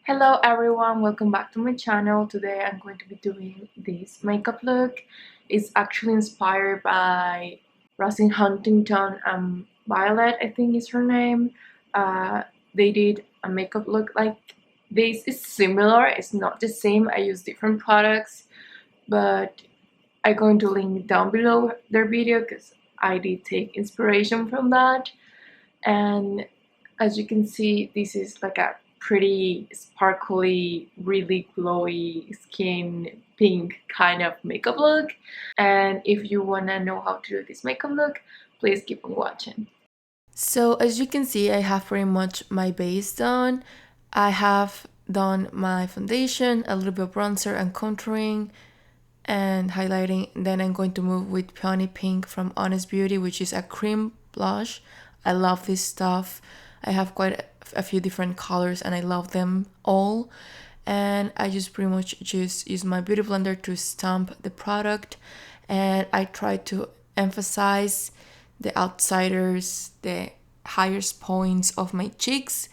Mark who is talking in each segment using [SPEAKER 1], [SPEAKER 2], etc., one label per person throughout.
[SPEAKER 1] Hello everyone, welcome back to my channel. Today I'm going to be doing this makeup look. It's actually inspired by Rosie Huntington and Violet, I think is her name. They did a makeup look like this. It's similar, it's not the same. I use different products, but I'm going to link down below their video because I did take inspiration from that. And as you can see, this is like a pretty sparkly, really glowy skin pink kind of makeup look. And if you want to know how to do this makeup look, please keep on watching. So as you can see, I have pretty much my base done. I have done my foundation, a little bit of bronzer and contouring and highlighting. Then I'm going to move with Peony Pink from Honest Beauty, which is a cream blush. I love this stuff. I have quite a few different colors and I love them all. And I just pretty much just use my beauty blender to stamp the product. And I try to emphasize the outsiders, the highest points of my cheeks,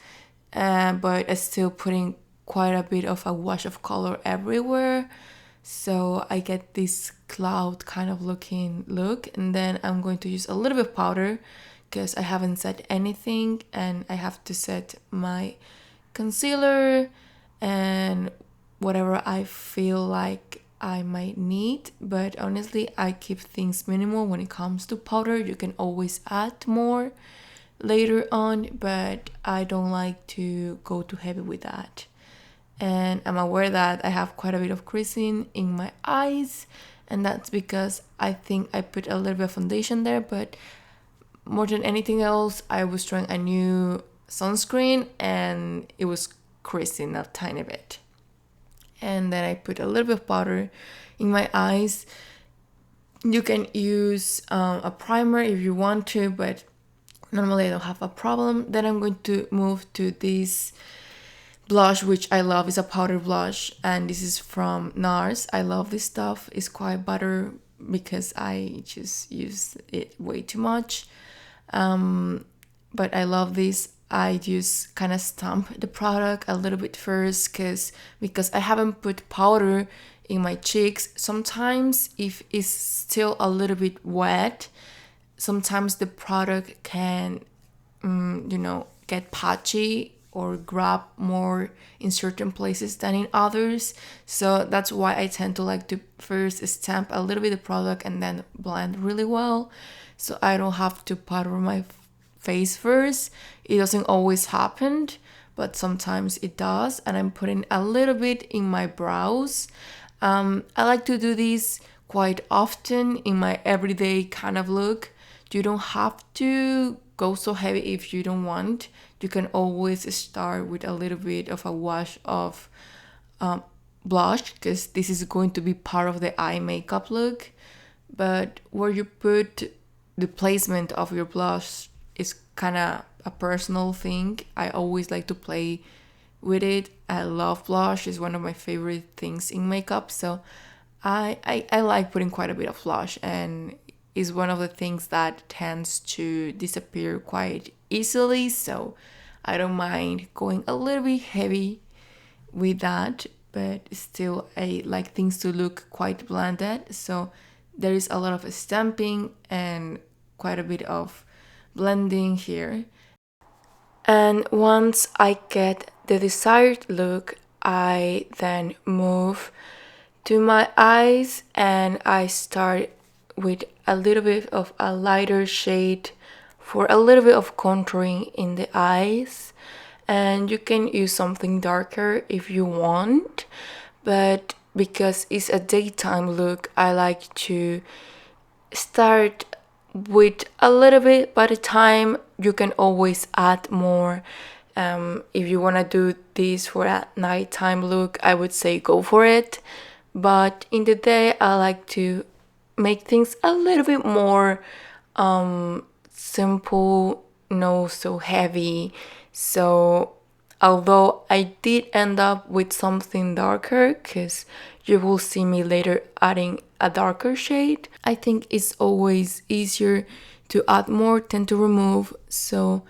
[SPEAKER 1] but I'm still putting quite a bit of a wash of color everywhere. So I get this cloud kind of looking look, and then I'm going to use a little bit of powder because I haven't set anything, and I have to set my concealer and whatever I feel like I might need. But honestly, I keep things minimal when it comes to powder. You can always add more later on, but I don't like to go too heavy with that. And I'm aware that I have quite a bit of creasing in my eyes, and that's because I think I put a little bit of foundation there, but more than anything else, I was trying a new sunscreen and it was creasing a tiny bit. And then I put a little bit of powder in my eyes. You can use a primer if you want to, but normally I don't have a problem. Then I'm going to move to this blush, which I love. Is a powder blush, and this is from Nars. I love this stuff. It's quite butter because I just use it way too much. But I love this. I just kind of stamp the product a little bit first because I haven't put powder in my cheeks. Sometimes if it's still a little bit wet, sometimes the product can get patchy or grab more in certain places than in others. So that's why I tend to like to first stamp a little bit of product and then blend really well, so I don't have to powder my face first. It doesn't always happen, but sometimes it does. And I'm putting a little bit in my brows. I like to do this quite often in my everyday kind of look. You don't have to go so heavy if you don't want. You can always start with a little bit of a wash of blush, because this is going to be part of the eye makeup look. But where you put the placement of your blush is kind of a personal thing. I always like to play with it. I love blush. It's one of my favorite things in makeup. So I like putting quite a bit of blush, and is one of the things that tends to disappear quite easily. So I don't mind going a little bit heavy with that, but still I like things to look quite blended. So there is a lot of stamping and quite a bit of blending here. And once I get the desired look, I then move to my eyes and I start with a little bit of a lighter shade for a little bit of contouring in the eyes. And you can use something darker if you want, but because it's a daytime look, I like to start with a little bit by the time. You can always add more. If you want to do this for a nighttime look, I would say go for it. But in the day, I like to make things a little bit more simple, no so heavy. So although I did end up with something darker, because you will see me later adding a darker shade, I think it's always easier to add more than to remove. So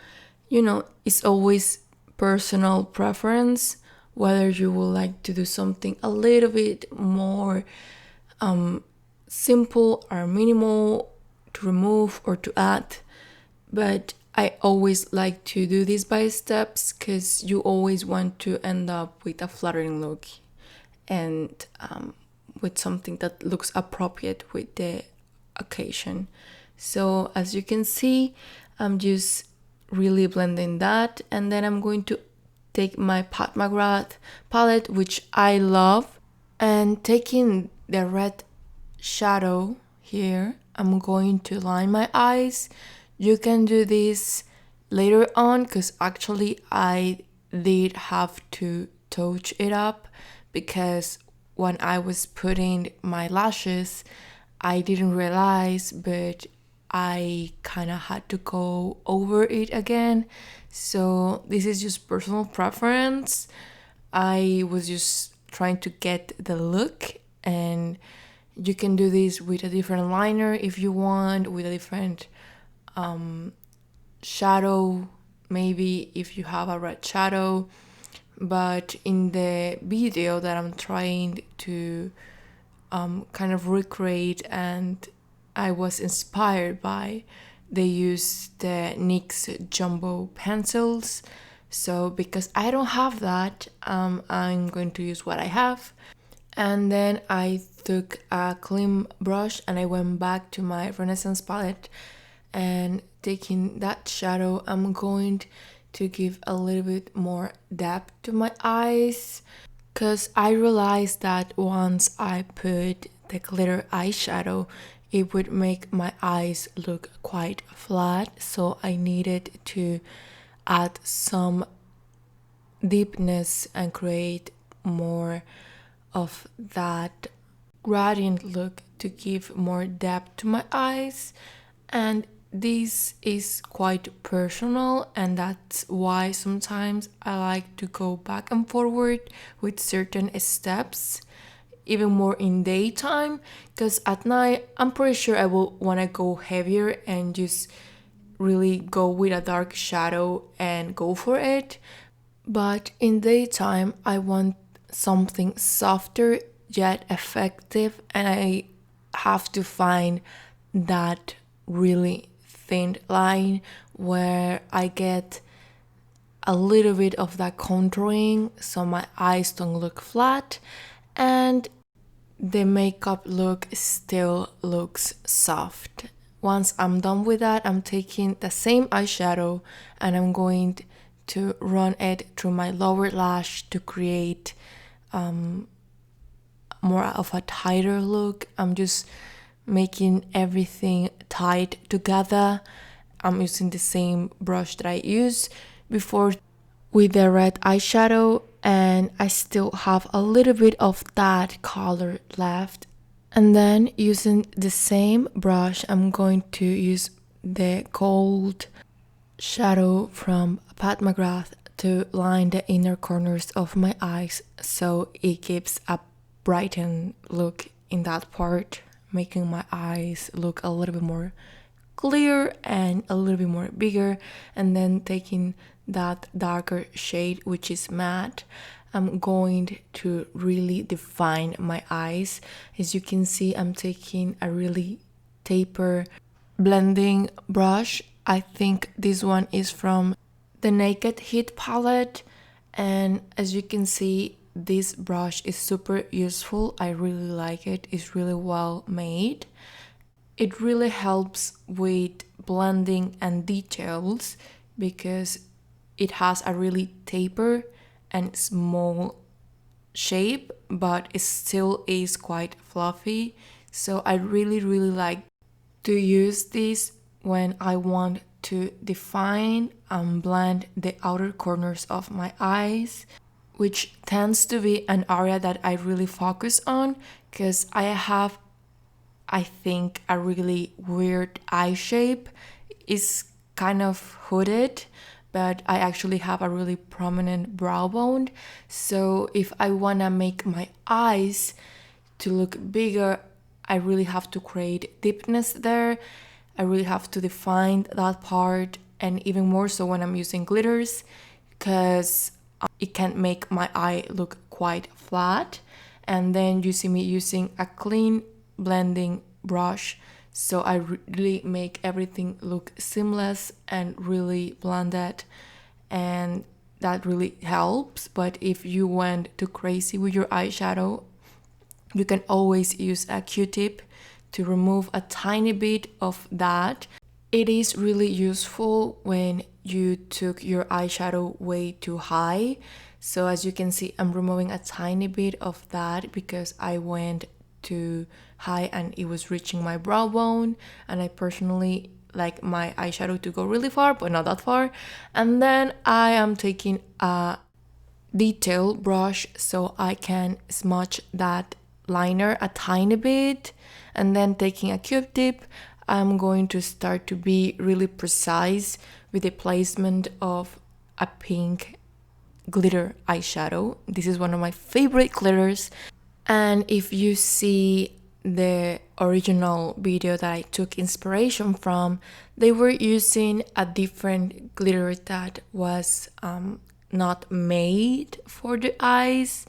[SPEAKER 1] it's always personal preference. whether you would like to do something a little bit more simple or minimal to remove or to add. But I always like to do this by steps because you always want to end up with a flattering look and with something that looks appropriate with the occasion. So as you can see, I'm just really blending that, and then I'm going to take my Pat McGrath palette, which I love, and taking the red shadow here, I'm going to line my eyes. You can do this later on because actually I did have to touch it up because when I was putting my lashes, I didn't realize, but I kind of had to go over it again. So this is just personal preference. I was just trying to get the look, and you can do this with a different liner if you want, with a different shadow, maybe if you have a red shadow. But in the video that I'm trying to kind of recreate and I was inspired by, they used the NYX jumbo pencils. So because I don't have that, I'm going to use what I have. And then I took a clean brush and I went back to my Renaissance palette, and taking that shadow, I'm going to give a little bit more depth to my eyes, because I realized that once I put the glitter eyeshadow, it would make my eyes look quite flat. So I needed to add some deepness and create more of that gradient look to give more depth to my eyes. And this is quite personal, and that's why sometimes I like to go back and forward with certain steps, even more in daytime, because at night I'm pretty sure I will want to go heavier and just really go with a dark shadow and go for it. But in daytime I want something softer yet effective, and I have to find that really thin line where I get a little bit of that contouring so my eyes don't look flat and the makeup look still looks soft. Once I'm done with that, I'm taking the same eyeshadow and I'm going to run it through my lower lash to create more of a tighter look. I'm just making everything tied together. I'm using the same brush that I used before with the red eyeshadow, and I still have a little bit of that color left. And then using the same brush, I'm going to use the gold shadow from Pat McGrath to line the inner corners of my eyes so it gives a brightened look in that part, making my eyes look a little bit more clear and a little bit more bigger. And then taking that darker shade, which is matte, I'm going to really define my eyes. As you can see, I'm taking a really taper blending brush. I think this one is from the Naked Heat palette, and as you can see, this brush is super useful. I really like it. It's really well made. It really helps with blending and details because it has a really taper and small shape, but it still is quite fluffy. So I really like to use this when I want to define and blend the outer corners of my eyes, which tends to be an area that I really focus on because I have, I think, a really weird eye shape. It's kind of hooded, but I actually have a really prominent brow bone. So if I wanna make my eyes to look bigger, I really have to create deepness there. I really have to define that part, and even more so when I'm using glitters, because it can make my eye look quite flat. And then you see me using a clean blending brush, so I really make everything look seamless and really blended, and that really helps. But if you went too crazy with your eyeshadow, you can always use a Q-tip to remove a tiny bit of that. It is really useful when you took your eyeshadow way too high. So as you can see, I'm removing a tiny bit of that because I went too high and it was reaching my brow bone, and I personally like my eyeshadow to go really far, but not that far. And then I am taking a detail brush so I can smudge that liner a tiny bit, and then taking a Q-tip, I'm going to start to be really precise with the placement of a pink glitter eyeshadow. This is one of my favorite glitters, and if you see the original video that I took inspiration from, they were using a different glitter that was not made for the eyes,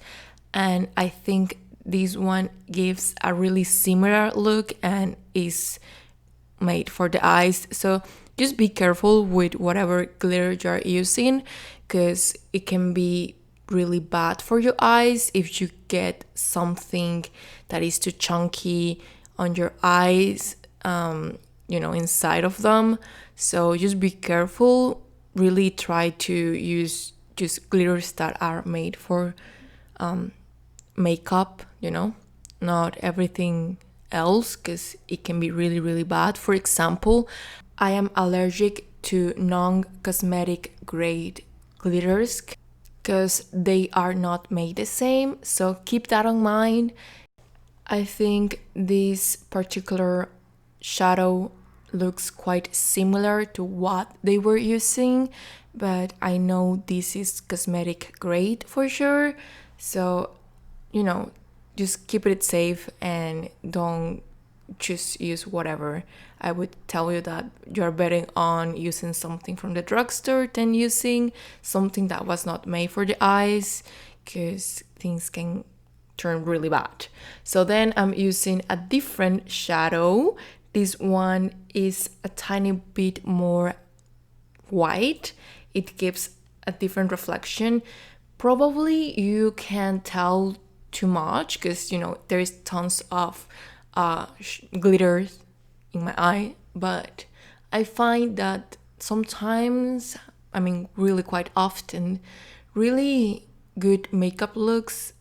[SPEAKER 1] and I think this one gives a really similar look and is made for the eyes. So just be careful with whatever glitter you're using, because it can be really bad for your eyes if you get something that is too chunky on your eyes, inside of them. So just be careful. Really try to use just glitters that are made for makeup, not everything else, because it can be really, really bad. For example, I am allergic to non-cosmetic grade glitters because they are not made the same, so keep that in mind. I think this particular shadow looks quite similar to what they were using, but I know this is cosmetic grade for sure, so just keep it safe and don't just use whatever. I would tell you that you're betting on using something from the drugstore than using something that was not made for the eyes, because things can turn really bad. So then I'm using a different shadow. This one is a tiny bit more white. It gives a different reflection. Probably you can't tell too much because there is tons of glitter in my eye, but I find that sometimes, really quite often, really good makeup looks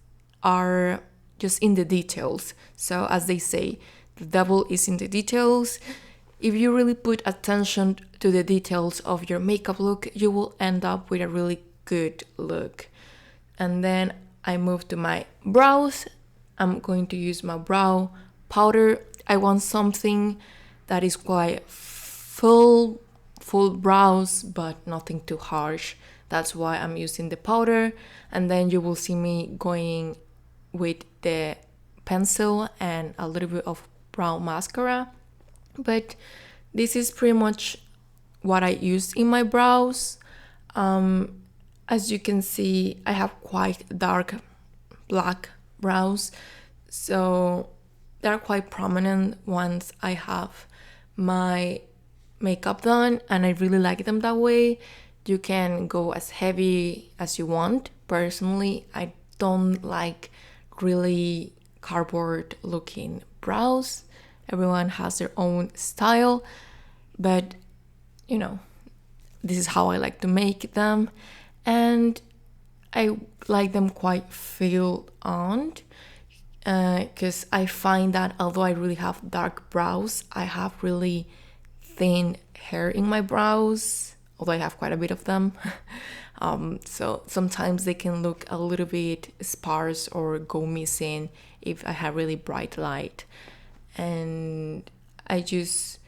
[SPEAKER 1] are just in the details. So as they say, the devil is in the details. If you really put attention to the details of your makeup look, you will end up with a really good look. And then I move to my brows. I'm going to use my brow powder. I want something that is quite full brows, but nothing too harsh. That's why I'm using the powder. And then you will see me going with the pencil and a little bit of brow mascara. But this is pretty much what I use in my brows. As you can see, I have quite dark black brows, so they're quite prominent once I have my makeup done, and I really like them that way. You can go as heavy as you want. Personally, I don't like really cardboard looking brows. Everyone has their own style, but this is how I like to make them. And I like them quite filled on, because I find that although I really have dark brows, I have really thin hair in my brows, although I have quite a bit of them. So sometimes they can look a little bit sparse or go missing if I have really bright light. And I just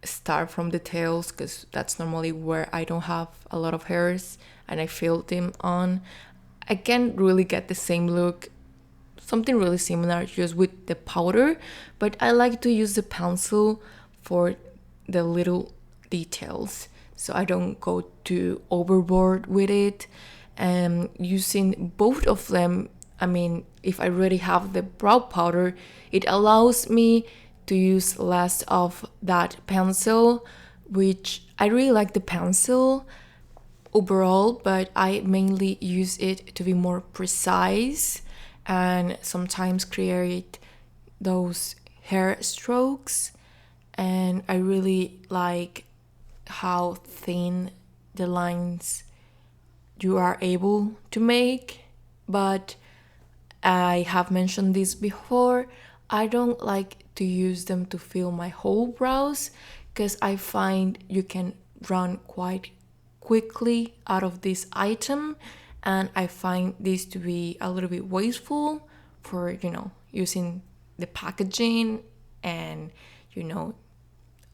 [SPEAKER 1] start from the tails because that's normally where I don't have a lot of hairs, and I fill them on. I can't really get the same look, something really similar just with the powder, but I like to use the pencil for the little details so I don't go too overboard with it. and using both of them, I mean, if I already have the brow powder, it allows me to use less of that pencil, which I really like the pencil overall, but I mainly use it to be more precise and sometimes create those hair strokes. And I really like how thin the lines you are able to make, but I have mentioned this before, I don't like to use them to fill my whole brows because I find you can run quite quickly out of this item, and I find this to be a little bit wasteful for, you know, using the packaging and, you know,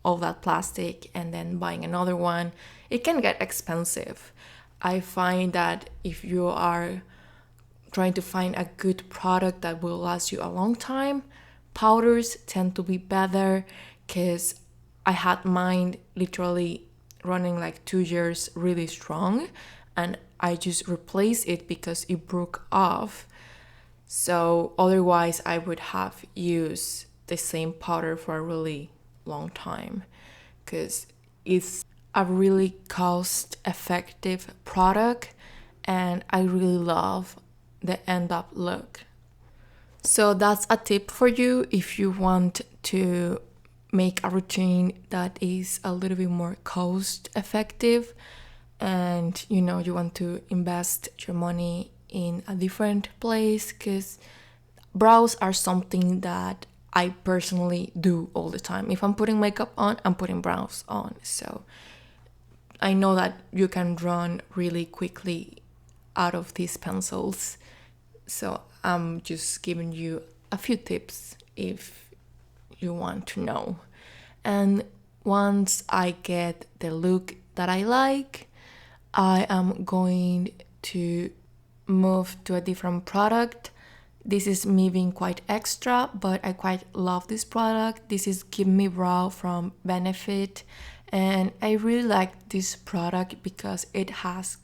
[SPEAKER 1] all that plastic and then buying another one. It can get expensive. I find that if you are trying to find a good product that will last you a long time, powders tend to be better, because I had mine literally running like 2 years really strong, and I just replaced it because it broke off. So otherwise I would have used the same powder for a really long time, because it's a really cost effective product and I really love the end up look. So that's a tip for you if you want to make a routine that is a little bit more cost effective, and you know, you want to invest your money in a different place, because brows are something that I personally do all the time. If I'm putting makeup on, I'm putting brows on. So I know that you can run really quickly out of these pencils. So I'm just giving you a few tips if you want to know. And once I get the look that I like, I am going to move to a different product. This is me being quite extra, but I quite love this product. This is Gimme Brow from Benefit, and I really like this product because it has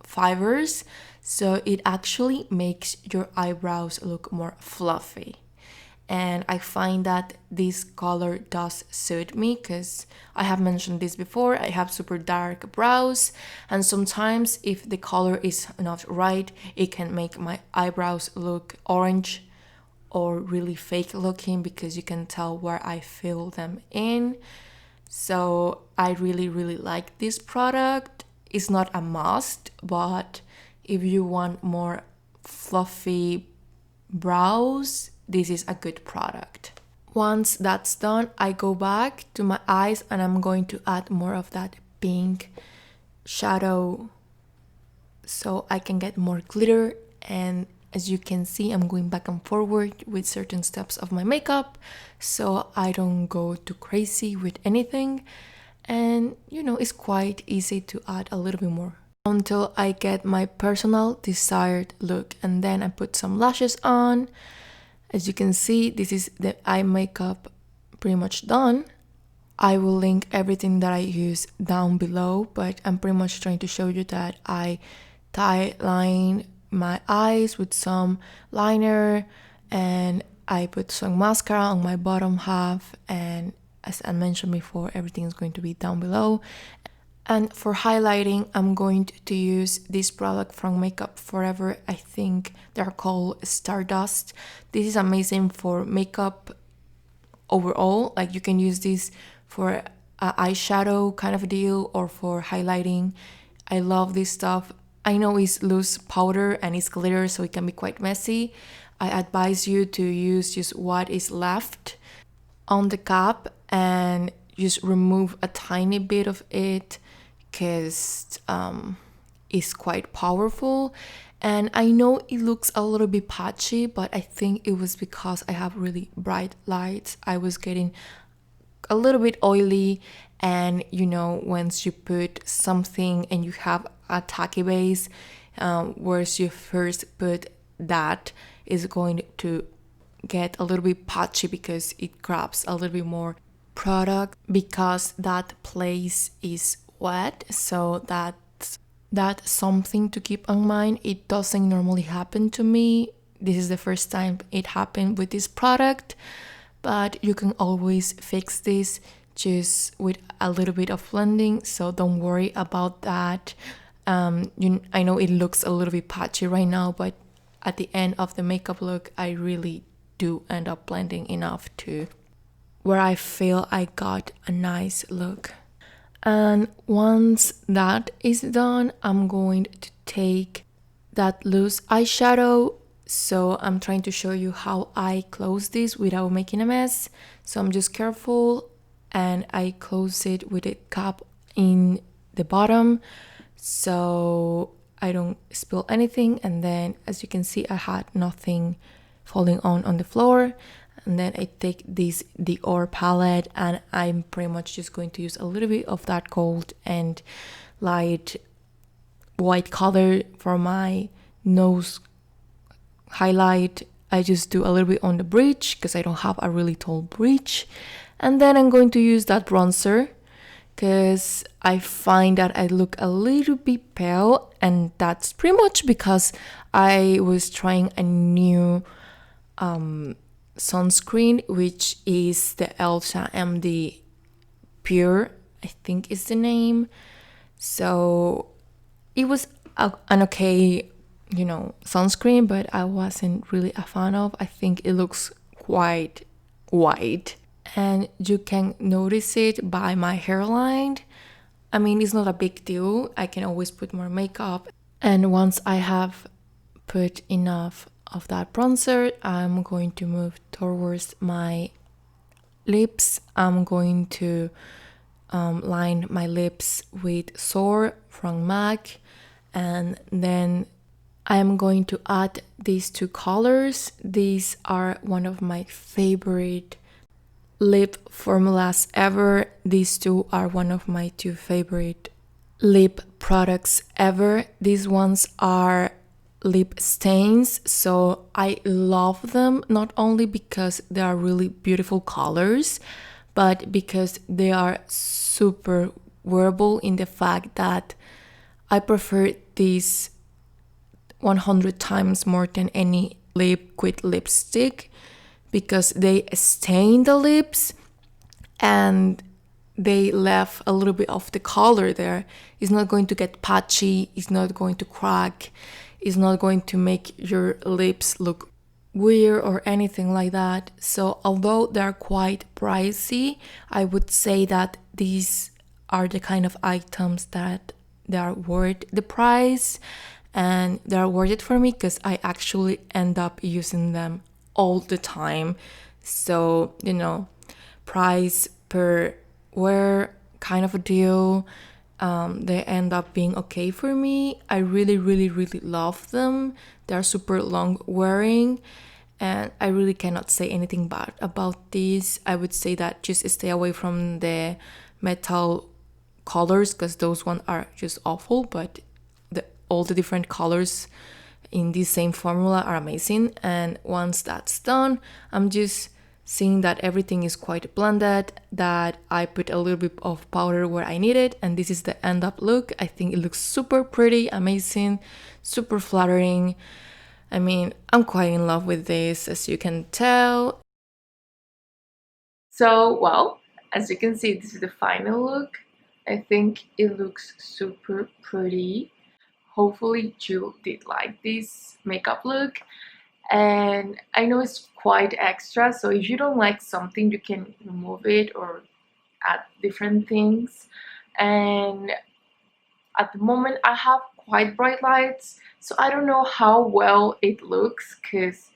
[SPEAKER 1] fibers, so it actually makes your eyebrows look more fluffy. And I find that this color does suit me, because I have mentioned this before, I have super dark brows, and sometimes if the color is not right, it can make my eyebrows look orange or really fake looking, because you can tell where I fill them in. So I really like this product. It's not a must, but if you want more fluffy brows, this is a good product. Once that's done, I go back to my eyes and I'm going to add more of that pink shadow so I can get more glitter. And as you can see, I'm going back and forward with certain steps of my makeup so I don't go too crazy with anything. And you know, it's quite easy to add a little bit more until I get my personal desired look. And then I put some lashes on. As you can see, this is the eye makeup pretty much done. I will link everything that I use down below, but I'm pretty much trying to show you that I tie line my eyes with some liner, and I put some mascara on my bottom half, and as I mentioned before, everything is going to be down below. And for highlighting, I'm going to use this product from Makeup Forever. I think they're called Stardust. This is amazing for makeup overall. Like, you can use this for an eyeshadow kind of deal or for highlighting. I love this stuff. I know it's loose powder and it's glitter, so it can be quite messy. I advise you to use just what is left on the cap and just remove a tiny bit of it, because it's quite powerful. And I know it looks a little bit patchy, but I think it was because I have really bright lights. I was getting a little bit oily, and you know, once you put something and you have a tacky base, whereas you first put that is going to get a little bit patchy because it grabs a little bit more product because that place is wet. So that's that's something to keep in mind. It doesn't normally happen to me. This is the first time it happened with this product, but you can always fix this just with a little bit of blending, so don't worry about that. I know it looks a little bit patchy right now, but at the end of the makeup look, I really do end up blending enough to where I feel I got a nice look. And once that is done, I'm going to take that loose eyeshadow. So I'm trying to show you how I close this without making a mess. So I'm just careful and I close it with a cap in the bottom so I don't spill anything. And then as you can see, I had nothing falling on the floor. And then I take this DIOR palette and I'm pretty much just going to use a little bit of that gold and light white color for my nose highlight. I just do a little bit on the bridge because I don't have a really tall bridge. And then I'm going to use that bronzer because I find that I look a little bit pale, and that's pretty much because I was trying a new sunscreen, which is the Elsa MD Pure, I think is the name. So it was an okay, sunscreen, but I wasn't really a fan of. I think it looks quite white, and you can notice it by my hairline. I mean, it's not a big deal. I can always put more makeup. And once I have put enough of that bronzer, I'm going to move towards my lips. I'm going to line my lips with SOAR from MAC, and then I'm going to add these two colors. These are one of my favorite lip formulas ever. These two are one of my two favorite lip products ever. These ones are lip stains, so I love them not only because they are really beautiful colors, but because they are super wearable in the fact that I prefer these 100 times more than any liquid lipstick, because they stain the lips and they left a little bit of the color there. It's not going to get patchy, it's not going to crack, it's not going to make your lips look weird or anything like that. So although they're quite pricey, I would say that these are the kind of items that they are worth the price, and they are worth it for me because I actually end up using them all the time. So, price per wear kind of a deal. They end up being okay for me. I really, really, really love them. They're super long wearing, and I really cannot say anything bad about these. I would say that just stay away from the metal colors because those ones are just awful, but all the different colors in this same formula are amazing. And once that's done, I'm just seeing that everything is quite blended, that I put a little bit of powder where I need it, and this is the end up look. I think it looks super pretty, amazing, super flattering. I mean, I'm quite in love with this, as you can tell. So, well, as you can see, this is the final look. I think it looks super pretty. Hopefully you did like this makeup look, and I know it's quite extra, so if you don't like something, you can remove it or add different things. And at the moment I have quite bright lights, so I don't know how well it looks, because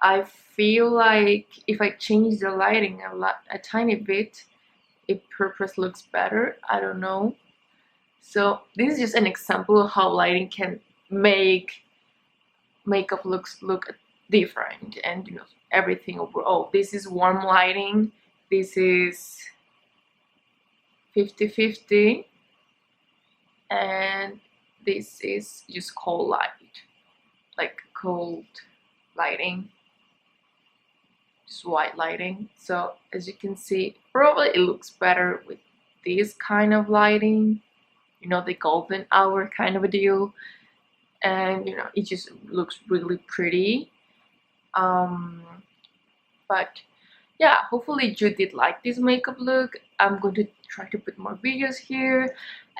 [SPEAKER 1] I feel like if I change the lighting a tiny bit, it purpose looks better. I don't know. So this is just an example of how lighting can make makeup looks look different, and everything overall. This is warm lighting, this is 50-50, and this is just cold light, like cold lighting, just white lighting. So as you can see, probably it looks better with this kind of lighting. you know, the golden hour kind of a deal, and you know, it just looks really pretty. But yeah, hopefully you did like this makeup look. I'm going to try to put more videos here,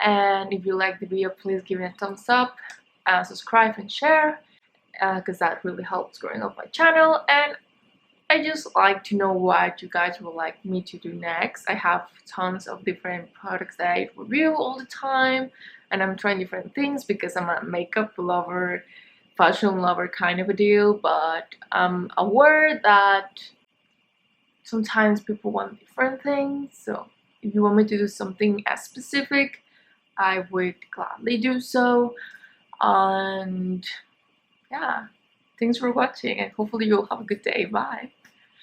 [SPEAKER 1] and if you like the video, please give it a thumbs up, subscribe and share, because that really helps growing up my channel. And I just like to know what you guys would like me to do next. I have tons of different products that I review all the time, and I'm trying different things because I'm a makeup lover, fashion lover kind of a deal, but I'm aware that sometimes people want different things. So if you want me to do something as specific, I would gladly do so. And yeah, thanks for watching, and hopefully you'll have a good day. Bye.